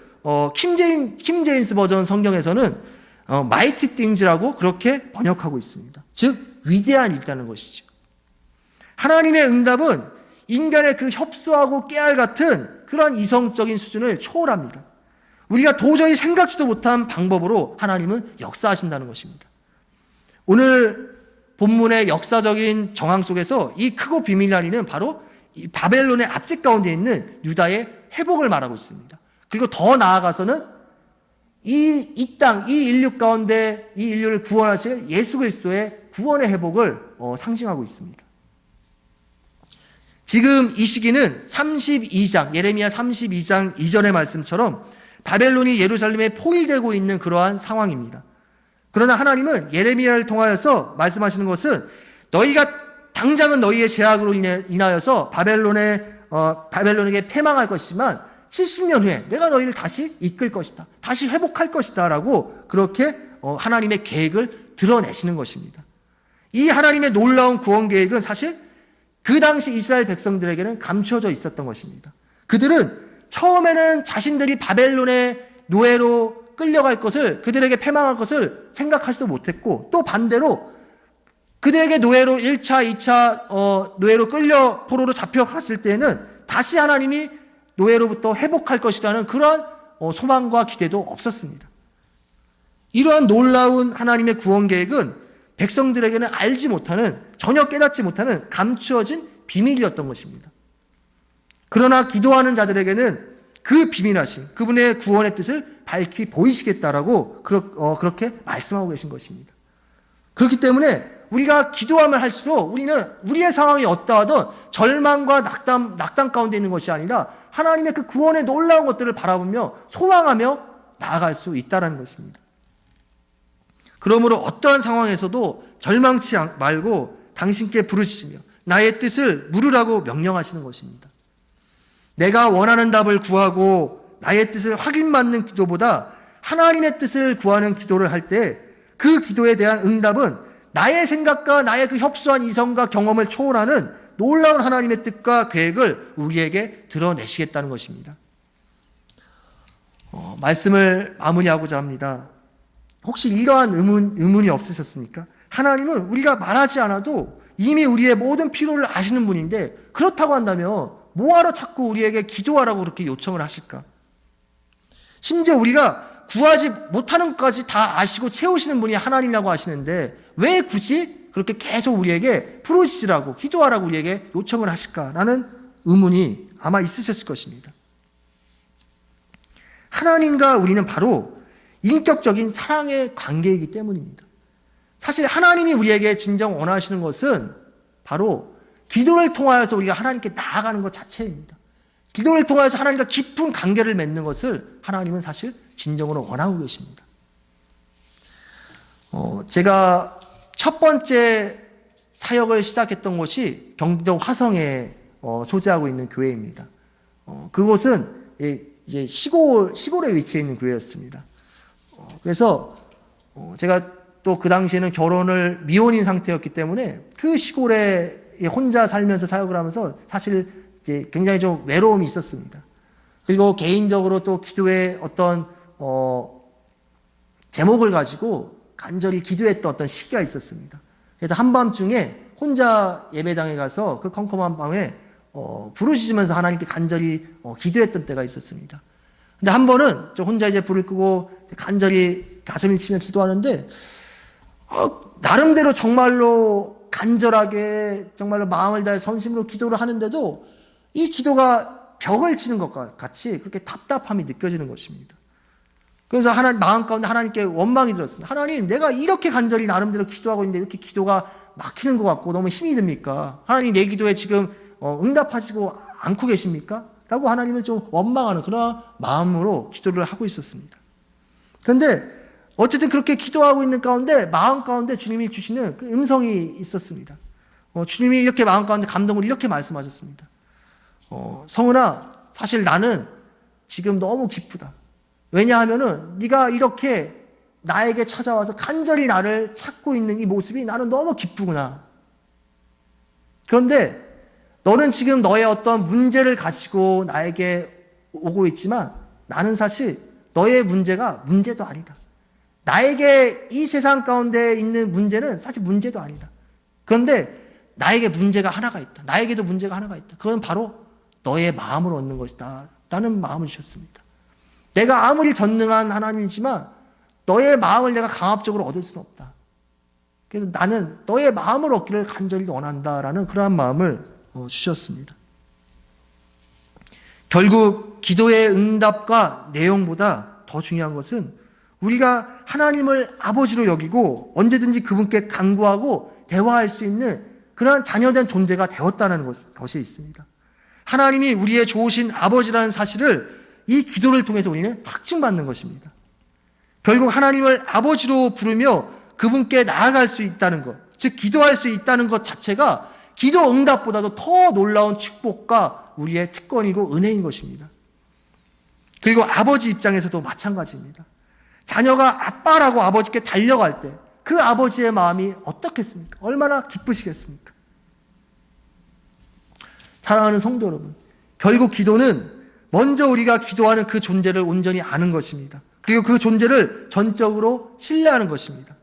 Speaker 3: 킴제임스 버전 성경에서는 mighty things라고 그렇게 번역하고 있습니다. 즉 위대한 일이라는 것이죠. 하나님의 응답은 인간의 그 협소하고 깨알 같은 그런 이성적인 수준을 초월합니다. 우리가 도저히 생각지도 못한 방법으로 하나님은 역사하신다는 것입니다. 오늘 본문의 역사적인 정황 속에서 이 크고 비밀한 일은 바로 이 바벨론의 압제 가운데 있는 유다의 회복을 말하고 있습니다. 그리고 더 나아가서는 이 땅, 이 인류 가운데 이 인류를 구원하실 예수 그리스도의 구원의 회복을 상징하고 있습니다. 지금 이 시기는 32장, 예레미야 32장 이전의 말씀처럼 바벨론이 예루살렘에 포위되고 있는 그러한 상황입니다. 그러나 하나님은 예레미야를 통하여서 말씀하시는 것은 너희가 당장은 너희의 죄악으로 인하여서 바벨론에게 패망할 것이지만 70년 후에 내가 너희를 다시 이끌 것이다. 다시 회복할 것이다. 라고 그렇게 하나님의 계획을 드러내시는 것입니다. 이 하나님의 놀라운 구원 계획은 사실 그 당시 이스라엘 백성들에게는 감춰져 있었던 것입니다. 그들은 처음에는 자신들이 바벨론의 노예로 끌려갈 것을, 그들에게 패망할 것을 생각하지도 못했고, 또 반대로 그들에게 노예로 1차, 2차 노예로 끌려 포로로 잡혀갔을 때에는 다시 하나님이 노예로부터 회복할 것이라는 그런 소망과 기대도 없었습니다. 이러한 놀라운 하나님의 구원 계획은 백성들에게는 알지 못하는, 전혀 깨닫지 못하는 감추어진 비밀이었던 것입니다. 그러나 기도하는 자들에게는 그 비밀하신 그분의 구원의 뜻을 밝히 보이시겠다라고 그렇게 말씀하고 계신 것입니다. 그렇기 때문에 우리가 기도하면 할수록 우리는 우리의 상황이 어떠하든 절망과 낙담 가운데 있는 것이 아니라 하나님의 그 구원의 놀라운 것들을 바라보며 소망하며 나아갈 수 있다는 것입니다. 그러므로 어떠한 상황에서도 절망치 말고 당신께 부르짖으며 나의 뜻을 물으라고 명령하시는 것입니다. 내가 원하는 답을 구하고 나의 뜻을 확인받는 기도보다 하나님의 뜻을 구하는 기도를 할 때 그 기도에 대한 응답은 나의 생각과 나의 그 협소한 이성과 경험을 초월하는 놀라운 하나님의 뜻과 계획을 우리에게 드러내시겠다는 것입니다. 말씀을 마무리하고자 합니다. 혹시 이러한 의문이 없으셨습니까? 하나님은 우리가 말하지 않아도 이미 우리의 모든 필요를 아시는 분인데 그렇다고 한다면 뭐하러 자꾸 우리에게 기도하라고 그렇게 요청을 하실까? 심지어 우리가 구하지 못하는 것까지 다 아시고 채우시는 분이 하나님이라고 하시는데 왜 굳이 그렇게 계속 우리에게 부르짖으라고 기도하라고 우리에게 요청을 하실까라는 의문이 아마 있으셨을 것입니다. 하나님과 우리는 바로 인격적인 사랑의 관계이기 때문입니다. 사실 하나님이 우리에게 진정 원하시는 것은 바로 기도를 통하여서 우리가 하나님께 나아가는 것 자체입니다. 기도를 통하여서 하나님과 깊은 관계를 맺는 것을 하나님은 사실 진정으로 원하고 계십니다. 제가 첫 번째 사역을 시작했던 곳이 경기도 화성에 소재하고 있는 교회입니다. 그곳은 이제 시골에 위치해 있는 교회였습니다. 그래서 제가 또 그 당시에는 결혼을 미혼인 상태였기 때문에 그 시골에 혼자 살면서 사역을 하면서 사실 이제 굉장히 좀 외로움이 있었습니다. 그리고 개인적으로 또 기도의 어떤 제목을 가지고 간절히 기도했던 어떤 시기가 있었습니다. 그래서 한밤중에 혼자 예배당에 가서 그 컴컴한 밤에 부르짖으면서 하나님께 간절히 기도했던 때가 있었습니다. 근데 한 번은 저 혼자 이제 불을 끄고 간절히 가슴을 치며 기도하는데 나름대로 정말로 간절하게 정말로 마음을 다해 전심으로 기도를 하는데도 이 기도가 벽을 치는 것과 같이 그렇게 답답함이 느껴지는 것입니다. 그래서 마음 가운데 하나님께 원망이 들었습니다. 하나님, 내가 이렇게 간절히 나름대로 기도하고 있는데 이렇게 기도가 막히는 것 같고 너무 힘이 듭니까? 하나님, 내 기도에 지금 응답하시고 않고 계십니까? 라고 하나님을 좀 원망하는 그런 마음으로 기도를 하고 있었습니다. 그런데 어쨌든 그렇게 기도하고 있는 가운데 마음 가운데 주님이 주시는 그 음성이 있었습니다. 주님이 이렇게 마음 가운데 감동을 이렇게 말씀하셨습니다. 성은아, 사실 나는 지금 너무 기쁘다. 왜냐하면은 네가 이렇게 나에게 찾아와서 간절히 나를 찾고 있는 이 모습이 나는 너무 기쁘구나. 그런데 너는 지금 너의 어떤 문제를 가지고 나에게 오고 있지만 나는 사실 너의 문제가 문제도 아니다. 나에게 이 세상 가운데 있는 문제는 사실 문제도 아니다. 그런데 나에게 문제가 하나가 있다. 나에게도 문제가 하나가 있다. 그건 바로 너의 마음을 얻는 것이다. 라는 마음을 주셨습니다. 내가 아무리 전능한 하나님이지만 너의 마음을 내가 강압적으로 얻을 수는 없다. 그래서 나는 너의 마음을 얻기를 간절히 원한다라는 그러한 마음을 주셨습니다. 결국 기도의 응답과 내용보다 더 중요한 것은 우리가 하나님을 아버지로 여기고 언제든지 그분께 간구하고 대화할 수 있는 그러한 자녀된 존재가 되었다는 것이 있습니다. 하나님이 우리의 좋으신 아버지라는 사실을 이 기도를 통해서 우리는 확증받는 것입니다. 결국 하나님을 아버지로 부르며 그분께 나아갈 수 있다는 것, 즉 기도할 수 있다는 것 자체가 기도 응답보다도 더 놀라운 축복과 우리의 특권이고 은혜인 것입니다. 그리고 아버지 입장에서도 마찬가지입니다. 자녀가 아빠라고 아버지께 달려갈 때 그 아버지의 마음이 어떻겠습니까? 얼마나 기쁘시겠습니까? 사랑하는 성도 여러분, 결국 기도는 먼저 우리가 기도하는 그 존재를 온전히 아는 것입니다. 그리고 그 존재를 전적으로 신뢰하는 것입니다.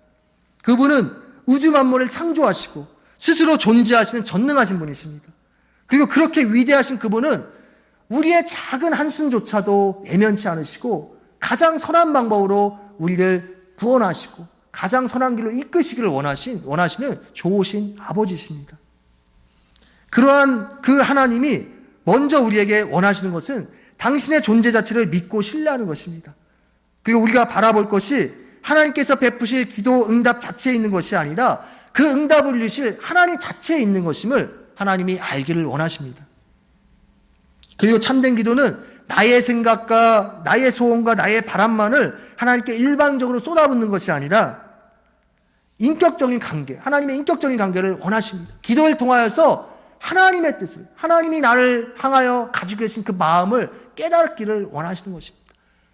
Speaker 3: 그분은 우주 만물을 창조하시고 스스로 존재하시는 전능하신 분이십니다. 그리고 그렇게 위대하신 그분은 우리의 작은 한숨조차도 애면치 않으시고 가장 선한 방법으로 우리를 구원하시고 가장 선한 길로 이끄시기를 원하시는 좋으신 아버지십니다. 그러한 그 하나님이 먼저 우리에게 원하시는 것은 당신의 존재 자체를 믿고 신뢰하는 것입니다. 그리고 우리가 바라볼 것이 하나님께서 베푸실 기도 응답 자체에 있는 것이 아니라 그 응답을 이루실 하나님 자체에 있는 것임을 하나님이 알기를 원하십니다. 그리고 참된 기도는 나의 생각과 나의 소원과 나의 바람만을 하나님께 일방적으로 쏟아붓는 것이 아니라 인격적인 관계, 하나님의 인격적인 관계를 원하십니다. 기도를 통하여서 하나님의 뜻을, 하나님이 나를 향하여 가지고 계신 그 마음을 깨닫기를 원하시는 것입니다.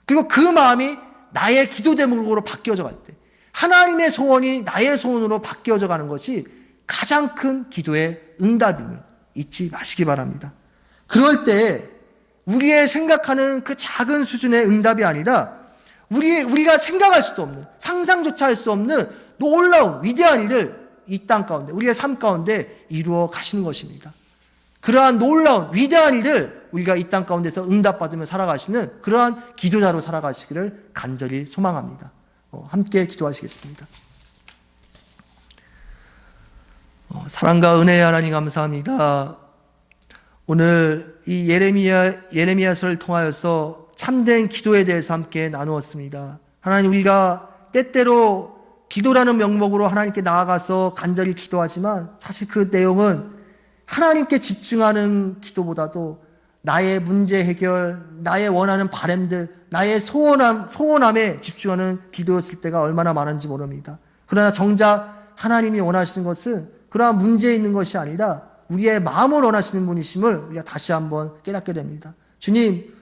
Speaker 3: 그리고 그 마음이 나의 기도 제목으로 바뀌어져 갈 때 하나님의 소원이 나의 소원으로 바뀌어져 가는 것이 가장 큰 기도의 응답임을 잊지 마시기 바랍니다. 그럴 때 우리의 생각하는 그 작은 수준의 응답이 아니라 우리가 생각할 수도 없는, 상상조차 할 수 없는 놀라운 위대한 일을 이 땅 가운데, 우리의 삶 가운데 이루어 가시는 것입니다. 그러한 놀라운 위대한 일을 우리가 이 땅 가운데서 응답받으며 살아가시는 그러한 기도자로 살아가시기를 간절히 소망합니다. 함께 기도하시겠습니다. 사랑과 은혜의 하나님 감사합니다. 오늘 이 예레미야서를 통하여서 참된 기도에 대해서 함께 나누었습니다. 하나님, 우리가 때때로 기도라는 명목으로 하나님께 나아가서 간절히 기도하지만 사실 그 내용은 하나님께 집중하는 기도보다도 나의 문제 해결, 나의 원하는 바람들, 나의 소원함에 집중하는 기도였을 때가 얼마나 많은지 모릅니다. 그러나 정작 하나님이 원하시는 것은 그러한 문제에 있는 것이 아니라 우리의 마음을 원하시는 분이심을 우리가 다시 한번 깨닫게 됩니다. 주님,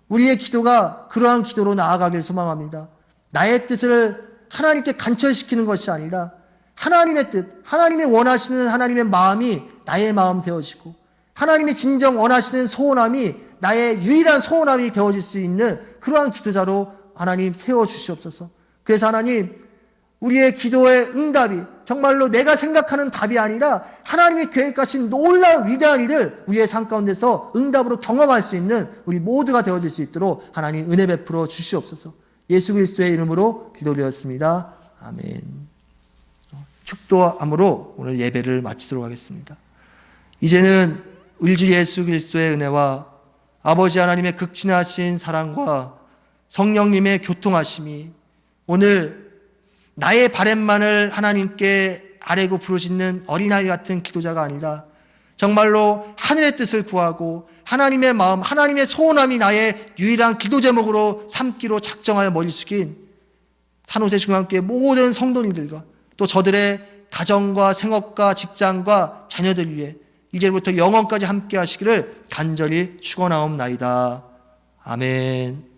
Speaker 3: 우리의 기도가 그러한 기도로 나아가길 소망합니다. 나의 뜻을 하나님께 간철시키는 것이 아니라 하나님의 뜻, 하나님이 원하시는 하나님의 마음이 나의 마음 되어지고 하나님이 진정 원하시는 소원함이 나의 유일한 소원함이 되어질 수 있는 그러한 기도자로 하나님 세워주시옵소서. 그래서 하나님, 우리의 기도의 응답이 정말로 내가 생각하는 답이 아니라 하나님이 계획하신 놀라운 위대한 일을 우리의 삶 가운데서 응답으로 경험할 수 있는 우리 모두가 되어질 수 있도록 하나님 은혜 베풀어 주시옵소서. 예수 그리스도의 이름으로 기도드렸습니다. 아멘. 축도함으로 오늘 예배를 마치도록 하겠습니다. 이제는 우리 주 예수 그리스도의 은혜와 아버지 하나님의 극진하신 사랑과 성령님의 교통하심이 오늘 나의 바램만을 하나님께 아뢰고 부르짖는 어린아이 같은 기도자가 아니라 정말로 하늘의 뜻을 구하고 하나님의 마음, 하나님의 소원함이 나의 유일한 기도 제목으로 삼기로 작정하여 머리 숙인 산호세 중앙교회 모든 성도님들과 또 저들의 가정과 생업과 직장과 자녀들 위해 이제부터 영원까지 함께 하시기를 간절히 축원하옵나이다. 아멘.